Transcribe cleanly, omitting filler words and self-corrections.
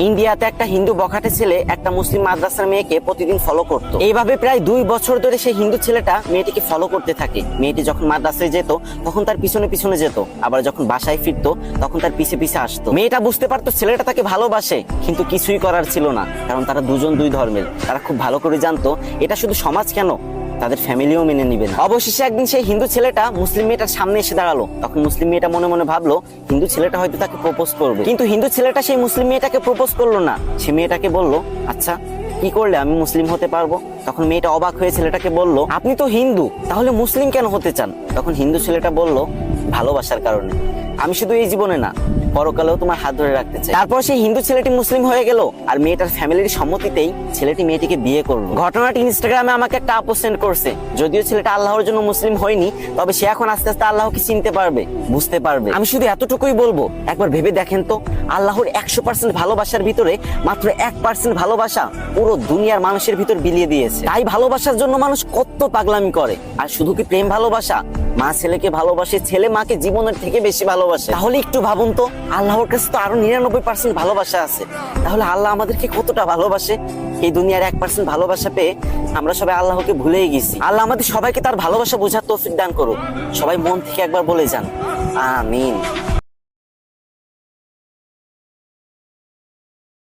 ইন্ডিয়াতে একটা হিন্দু বখাটে ছেলে একটা মুসলিম মাদ্রাসার মেয়েকে প্রতিদিন ফলো করতো। এইভাবে প্রায় 2 বছর ধরে সেই হিন্দু ছেলেটা মেয়েটিকে ফলো করতে থাকে। মেয়েটি যখন মাদ্রাসায় যেত তখন তার পিছনে পিছনে যেত, আবার যখন বাসায় ফিরতো তখন তার পিছে পিছে আসতো। মেয়েটা বুঝতে পারতো ছেলেটা তাকে ভালোবাসে, কিন্তু কিছুই করার ছিল না, কারণ তারা দুজন দুই ধর্মের। তারা খুব ভালো করে জানতো এটা শুধু সমাজ কেন, তাদের ফ্যামিলিও মেনে নিবে না। অবশেষে একদিন সেই হিন্দু ছেলেটা মুসলিম মেয়েটার সামনে এসে দাঁড়ালো। তখন মুসলিম মেয়েটা মনে মনে ভাবলো হিন্দু ছেলেটা হয়তো তাকে প্রপোজ করবে, কিন্তু হিন্দু ছেলেটা সেই মুসলিম মেয়েটাকে প্রপোজ করলো না। সে মেয়েটাকে বলল, আচ্ছা কি করলে আমি মুসলিম হতে পারবো? তখন মেয়েটা অবাক হয়ে ছেলেটাকে বলল, আপনি তো হিন্দু, তাহলে মুসলিম কেন হতে চান? তখন হিন্দু ছেলেটা বলল, ভালোবাসার কারণে। আমি শুধু এই জীবনে না, পরকালেও তোমার হাত ধরে রাখতে চাই। তারপর সেই হিন্দু ছেলেটি মুসলিম হয়ে গেল, আর মেয়েটার ফ্যামিলির সম্মতিতেই ছেলেটি মেয়েটিকে বিয়ে করলো। ঘটনাটি ইনস্টাগ্রামে আমাকে একটা আপু সেন্ড করছে। যদিও ছেলেটা আল্লাহর জন্য মুসলিম হয়নি, তবে সে এখন আস্তে আস্তে আল্লাহকে চিনতে পারবে, বুঝতে পারবে। আমি শুধু এতটুকুই বলবো, একবার ভেবে দেখেন তো, আল্লাহর 100% ভালোবাসার ভিতরে মাত্র 1% ভালোবাসা পুরো দুনিয়ার মানুষের ভিতর বিলিয়ে দিয়েছে। তাই ভালোবাসার জন্য মানুষ কত পাগলামি করে। আর শুধু কি প্রেম ভালোবাসা? মা ছেলেকে ভালোবাসে, ছেলে মাকে জীবনের থেকে বেশি ভালোবাসে। তাহলে একটু ভাবুন তো, আল্লাহর কাছে তো আরো 99% ভালোবাসা আছে। তাহলে আল্লাহ আমাদেরকে কতটা ভালোবাসে। এই দুনিয়ার 1% ভালোবাসা পেয়ে আমরা সবাই আল্লাহকে ভুলেই গেছি। আল্লাহ আমাদের সবাইকে তার ভালোবাসা বোঝার তৌফিক দান করুক। সবাই মন থেকে একবার বলে যান, আমিন।